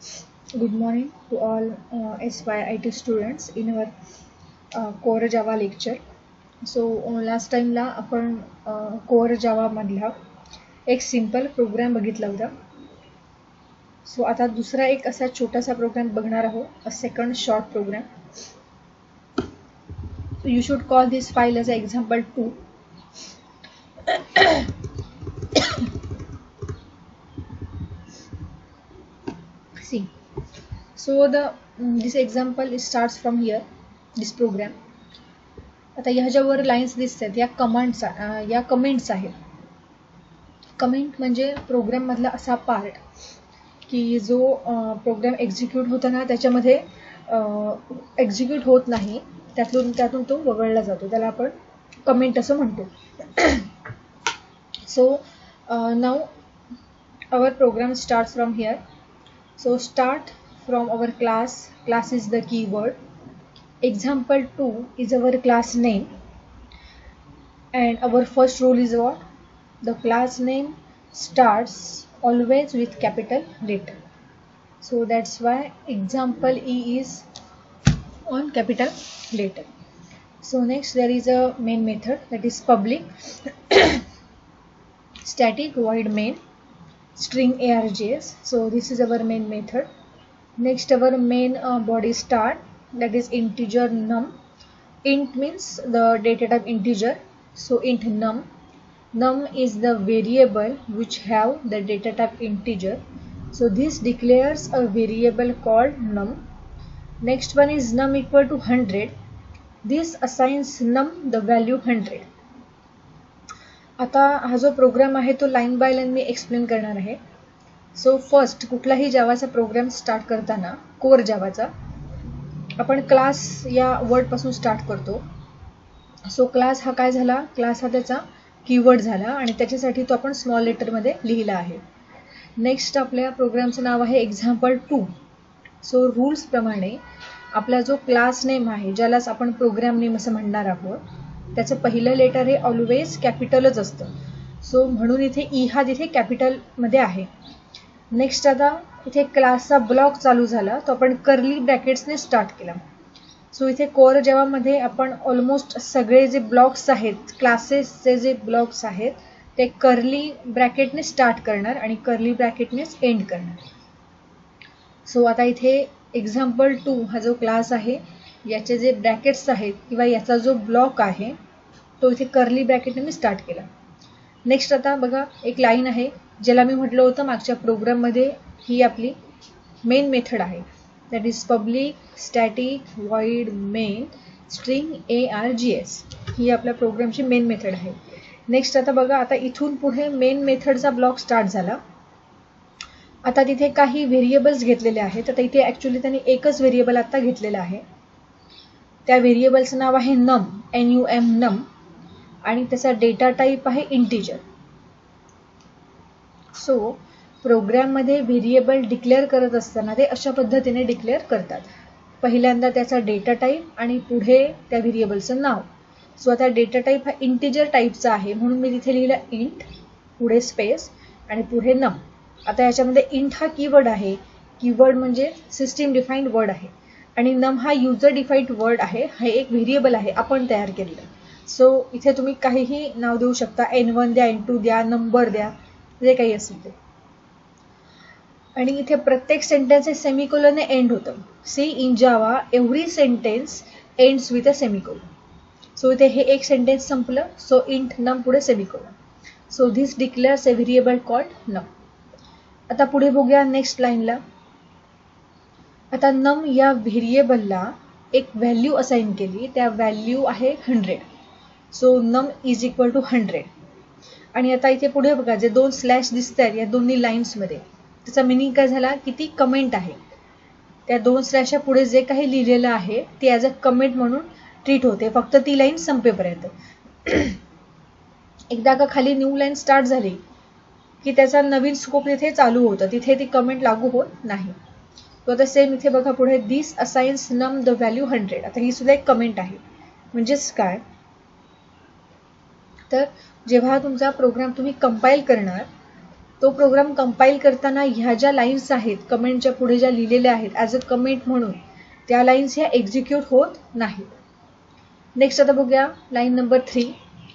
Good morning to all SYIT students in our Core Java lecture. So last time ला आपण Core Java मधला एक simple programme बघितला होता. सो आता दुसरा एक असा छोटासा प्रोग्राम बघणार आहोत, a second short program. So you should call this file as example 2. See. So this example starts from here, this program. आता ह्याच्यावर लाईन्स दिसतात, या कमेंट्स आहेत. कमेंट म्हणजे प्रोग्राम मधला असा पार्ट की जो प्रोग्राम एक्झिक्यूट होताना त्याच्यामध्ये एक्झिक्यूट होत नाही, त्यातून तो वगळला जातो, त्याला आपण कमेंट असं म्हणतो. So now our program starts from here. So start from our class is the keyword. Example 2 is our class name, and our first rule is what? The class name starts always with capital letter. So that's why example E is on capital letter. So next there is a main method, that is public static void main string args. So this is our main method. Next our main body start, that is integer num. Int means the data type integer, so int num is the variable which have the data type integer, so this declares a variable called num. Next one is num equal to 100. This assigns num the value 100. आता हा जो programme आहे तो line by line me explain करणार आहे. So first कुठलाही जावाचा programme start करताना, core जावाचा, आपण क्लास या वर्ड पासून स्टार्ट करतो. सो क्लास हा काय झाला? क्लास हा त्याचा कीवर्ड झाला आणि त्याच्यासाठी तो आपण स्मॉल लेटरमध्ये लिहिला आहे. नेक्स्ट आपल्या प्रोग्रामचं नाव आहे एक्झाम्पल 2. सो रूल्स प्रमाणे आपला जो क्लास नेम आहे, ज्यालाच आपण प्रोग्राम नेम असं म्हणणार आहोत, त्याचं पहिलं लेटर हे ऑलवेज कॅपिटलच असतं. सो म्हणून इथे ई हा तिथे कॅपिटलमध्ये आहे. नेक्स्ट आता इथे क्लासचा ब्लॉक चालू झाला, तो आपण कर्ली ब्रॅकेट्सने स्टार्ट केला. सो इथे कोर जावामध्ये आपण ऑलमोस्ट सगळे जे ब्लॉक्स आहेत, क्लासेसचे जे ब्लॉक्स आहेत, ते कर्ली ब्रॅकेटने स्टार्ट करणार आणि कर्ली ब्रॅकेटनेच एंड करणार. सो आता इथे एक्झाम्पल 2 हा जो क्लास आहे, याचे जे ब्रॅकेट्स आहेत किंवा याचा जो ब्लॉक आहे तो इथे कर्ली ब्रॅकेटने मी स्टार्ट केला. नेक्स्ट आता बघा एक लाईन आहे, ज्याला मी म्हटलं होतं मागच्या प्रोग्राममध्ये ही आपली मेन मेथड आहे, that is public static void main string args. ही आपल्या प्रोग्रामची मेन मेथड आहे. नेक्स्ट आता बघा, आता इथून पुढे मेन मेथडचा ब्लॉक स्टार्ट झाला. आता तिथे काही व्हेरिएबल्स घेतलेले आहेत. आता इथे ॲक्च्युली त्यांनी एकच व्हेरिएबल आता घेतलेला आहे. त्या व्हेरिएबलचं नाव आहे num, num, आणि त्याचा डेटा टाईप आहे इंटिजर. सो प्रोग्राममध्ये व्हेरिएबल डिक्लेअर करत असताना ते अशा पद्धतीने डिक्लेअर करतात. पहिल्यांदा त्याचा डेटा टाईप आणि पुढे त्या व्हेरिएबलचं नाव. सो आता डेटा टाईप हा इंटिजर टाईपचा आहे, म्हणून मी तिथे लिहिलं इंट, पुढे स्पेस आणि पुढे num. आता याच्यामध्ये इंट हा कीवर्ड आहे, कीवर्ड म्हणजे सिस्टीम डिफाईन्ड वर्ड आहे, आणि num हा युजर डिफाईन्ड वर्ड आहे, हा एक व्हेरिएबल आहे आपण तयार केलेलं. सो इथे तुम्ही काहीही नाव देऊ शकता, n1 द्या, n2 द्या, नंबर द्या, जे काही असेल ते. आणि इथे प्रत्येक सेंटेन्स हे सेमिकोलनने एंड होतं. C in Java every sentence ends with a semicolon. So इथे हे एक सेंटेन्स संपलं, सो इंट num पुढे semicolon. So this declares a variable called num. आता पुढे बघूया नेक्स्ट लाईनला. आता num या व्हेरिएबलला एक व्हॅल्यू असाइन केली, त्या व्हॅल्यू आहे 100. So num is equal to 100. आणि आता इथे पुढे बघा, जे दोन स्लॅश दिसत आहेत या दोन्ही लाईन्समध्ये, त्याचा मिनिंग काय झाला की ती कमेंट आहे. त्या दोन स्लॅशच्या पुढे जे काही लिहिलेलं आहे ते ॲज अ कमेंट म्हणून ट्रीट होते, फक्त ती लाईन संपेपर्यंत. एकदा का खाली न्यू लाईन स्टार्ट झाली की त्याचा नवीन स्कोप तिथे चालू होतं, तिथे ती कमेंट लागू होत नाही. तो आता सेम इथे बघा पुढे, दिस असाइन्स num द व्हॅल्यू 100. आता ही सुद्धा एक कमेंट आहे. म्हणजेच काय, तर जेव्हा तुमचा प्रोग्राम तुम्ही कंपाईल करणार तो प्रोग्राम कंपाईल करताना ह्या ज्या लाईन्स आहेत कमेंटच्या पुढे ज्या लिहिलेल्या आहेत ॲज अ कमेंट म्हणून, त्या लाईन्स ह्या एक्झिक्यूट होत नाहीत. नेक्स्ट आता बघूया line number 3.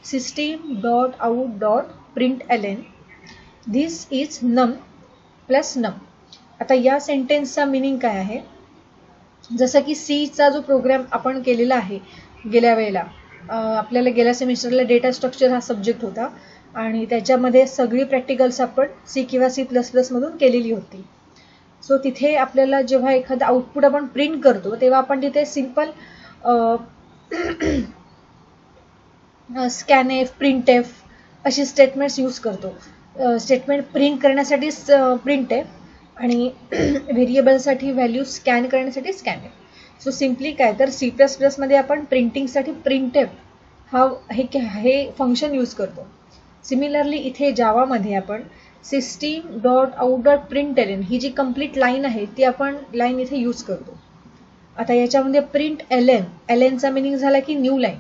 system.out.println this is num plus num. आता या सेंटेन्सचा मिनिंग काय आहे? जसं की सीचा जो प्रोग्राम आपण केलेला आहे गेल्या वेळेला, आपल्याला गेल्या सेमिस्टरला डेटा स्ट्रक्चर हा सब्जेक्ट होता आणि त्याच्यामध्ये सगळी प्रॅक्टिकल्स आपण सी किंवा C++ मधून केलेली होती. सो तिथे आपल्याला जेव्हा एखादं आउटपुट आपण प्रिंट करतो तेव्हा आपण तिथे सिंपल स्कॅनएफ, प्रिंटएफ अशी स्टेटमेंट्स यूज करतो. स्टेटमेंट प्रिंट करण्यासाठी प्रिंटएफ आणि व्हेरिएबलसाठी व्हॅल्यू स्कॅन करण्यासाठी स्कॅनएफ. सो सिम्पली काय तर C++ मध्ये आपण प्रिंटिंगसाठी प्रिंटएफ हे फंक्शन यूज करतो. सिमिलरली इथे जावामध्ये आपण system.out.println ही जी कंप्लीट लाईन आहे ती आपण लाईन इथे यूज करतो. आता याच्यामध्ये प्रिंट एलएनचा मिनिंग झाला की न्यू लाईन,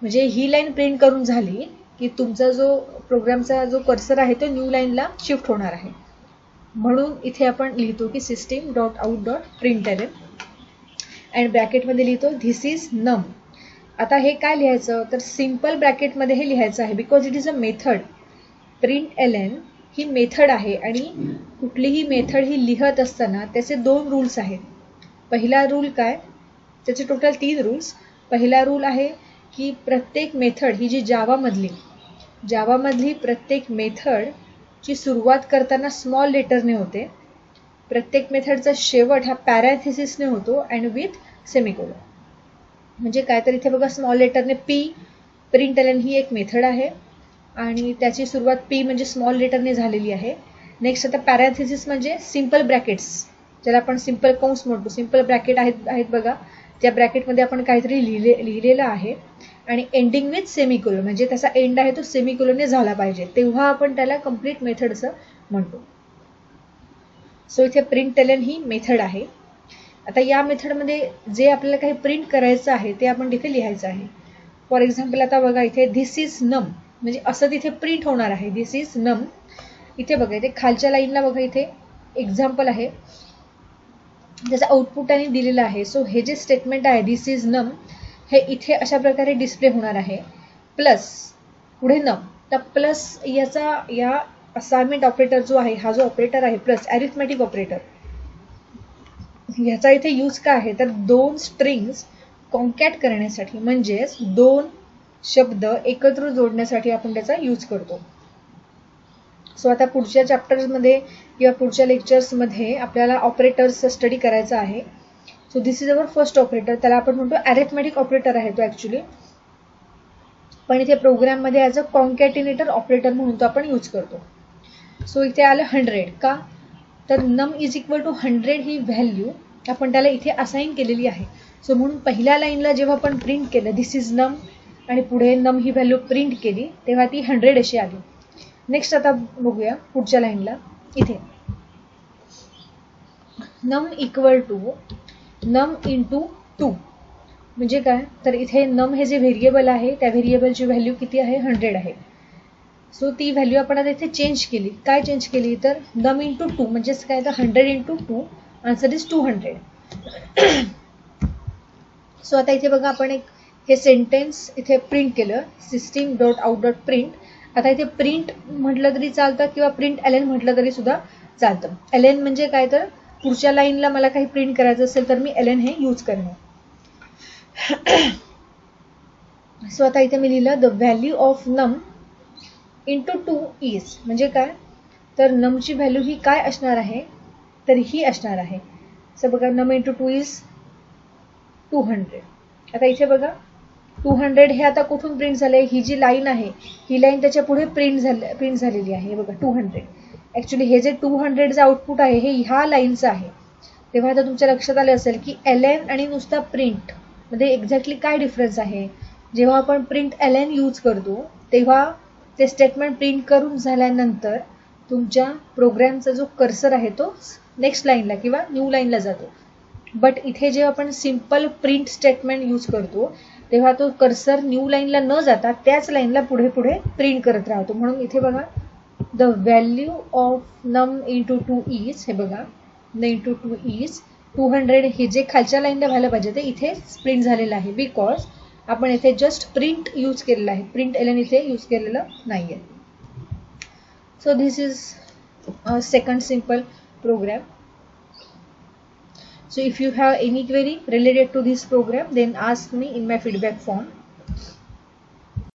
म्हणजे ही लाईन प्रिंट करून झाली की तुमचा जो प्रोग्रामचा जो कर्सर आहे तो न्यू लाईनला शिफ्ट होणार आहे. म्हणून इथे आपण लिहितो की system.out.println अँड ब्रॅकेटमध्ये लिहितो धिस इज नम. आता हे काय लिहायचं तर सिंपल ब्रॅकेटमध्ये हे लिहायचं आहे because it is a method. println he method आहे आणि कुठलीही मेथड ही लिहत असताना त्याचे 2 रूल्स आहेत. पहिला रूल काय, त्याचे टोटल 3 रूल्स. पहिला रूल आहे की प्रत्येक मेथड ही जी जावामधली प्रत्येक मेथडची सुरुवात करताना स्मॉल लेटरने होते. प्रत्येक मेथडचा शेवट हा पॅरेंथेसिसने होतो अँड विथ सेमिकोलन. म्हणजे काय तर इथे बघा स्मॉल लेटरने println ही एक मेथड आहे आणि त्याची सुरुवात P म्हणजे स्मॉल लेटरने झालेली आहे. नेक्स्ट आता पॅरेंथेसिस म्हणजे सिंपल ब्रॅकेट्स, ज्याला आपण सिंपल कंस म्हणतो. सिंपल ब्रॅकेट आहेत बघा, त्या ब्रॅकेटमध्ये आपण काहीतरी लिहिलेलं आहे आणि एंडिंग विथ सेमिकोलन, म्हणजे त्याचा एंड आहे तो सेमिकोलनने झाला पाहिजे, तेव्हा आपण त्याला कंप्लीट मेथडचं म्हणतो. सो इथे println ही मेथड आहे. आता या मेथडमध्ये जे आपल्याला काही प्रिंट करायचं आहे ते आपण तिथे लिहायचं आहे. फॉर एक्झाम्पल आता बघा इथे धिस इज नम, म्हणजे असं तिथे प्रिंट होणार आहे धिस इज नम. इथे बघा इथे खालच्या लाईनला बघा इथे एक्झाम्पल आहे, त्याचं आउटपुट आणि दिलेलं आहे. सो हे जे स्टेटमेंट आहे धिस इज नम हे इथे अशा प्रकारे डिस्प्ले होणार आहे. प्लस पुढे नम, तर प्लस या असाइनमेंट ऑपरेटर जो आहे हा जो ऑपरेटर आहे प्लस अरिथमेटिक ऑपरेटर, ह्याचा इथे यूज काय आहे तर 2 स्ट्रिंग्स कॉन्कॅट करण्यासाठी, म्हणजेच 2 शब्द एकत्र जोडण्यासाठी आपण त्याचा यूज करतो. सो आता पुढच्या चॅप्टर्समध्ये किंवा पुढच्या लेक्चर्समध्ये आपल्याला ऑपरेटर्सचा स्टडी करायचा आहे. So this is our first operator, त्याला आपण म्हणतो अरिथमेटिक ऑपरेटर आहे तो ॲक्च्युली, पण इथे प्रोग्राममध्ये ॲज अ कॉन्कॅटिनेटर ऑपरेटर म्हणून तो आपण यूज करतो. सो इथे आलं 100 का तर नम इज इक्वल टू 100 ही व्हॅल्यू आपण त्याला इथे असाइन केलेली आहे. सो म्हणून पहिल्या लाईनला जेव्हा आपण प्रिंट केलं धिस इज नम आणि पुढे नम ही व्हॅल्यू प्रिंट केली तेव्हा ती 100 अशी आली. नेक्स्ट आता बघूया पुढच्या लाईनला, इथे नम इक्वल टू नम इंटू 2, म्हणजे काय तर इथे नम हे जे व्हेरिएबल आहे त्या व्हेरिएबलची व्हॅल्यू किती आहे 100 आहे. सो ती व्हॅल्यू आपण आता इथे चेंज केली. काय चेंज केली तर नम इंटू 2 म्हणजेच काय तर 100 इंटू 2 आन्सर इज 200. सो आता इथे बघा आपण हे सेंटेन्स इथे प्रिंट केलं system.out.print. आता इथे प्रिंट म्हटलं तरी चालतं किंवा println म्हटलं तरी सुद्धा चालतं. ln म्हणजे काय तर पुढच्या लाईनला मला काही प्रिंट करायचं असेल तर मी ln हे यूज करणार. सो आता इथे मी लिहिलं द व्हॅल्यू ऑफ नम इंटू 2 इज, म्हणजे काय तर नमची व्हॅल्यू ही काय असणार आहे तर ही असणार आहे. सो बघा नम इंटू 2 इज 200. आता इथे बघा 200 हे आता कुठून प्रिंट झाले, ही जी लाईन आहे ही लाईन त्याच्या पुढे प्रिंट झालेली आहे बघा 200. ॲक्च्युली हे जे 200चं आउटपुट आहे हे ह्या लाईनचं आहे. तेव्हा आता तुमच्या लक्षात आलं असेल की ln आणि नुसता प्रिंट मध्ये एक्झॅक्टली काय डिफरन्स आहे. जेव्हा आपण println यूज करतो तेव्हा ते स्टेटमेंट प्रिंट करून झाल्यानंतर तुमच्या प्रोग्रामचा जो कर्सर आहे तो नेक्स्ट लाईनला किंवा न्यू लाईनला जातो. बट इथे जेव्हा आपण सिंपल प्रिंट स्टेटमेंट यूज करतो तेव्हा तो कर्सर न्यू लाईनला न जाता त्याच लाईनला पुढे पुढे प्रिंट करत राहतो. म्हणून इथे बघा द व्हॅल्यू ऑफ नम इंटू 2 इज, हे बघा न इंटू 2 इज 200, हे जे खालच्या लाईनला व्हायला पाहिजे ते इथे प्रिंट झालेलं आहे, बिकॉज आपण इथे जस्ट प्रिंट यूज केलेलं आहे, प्रिंट एलन इथे यूज केलेलं नाही आहे. So this is second simple program. So if you have any query related to this program, then ask me in my feedback form.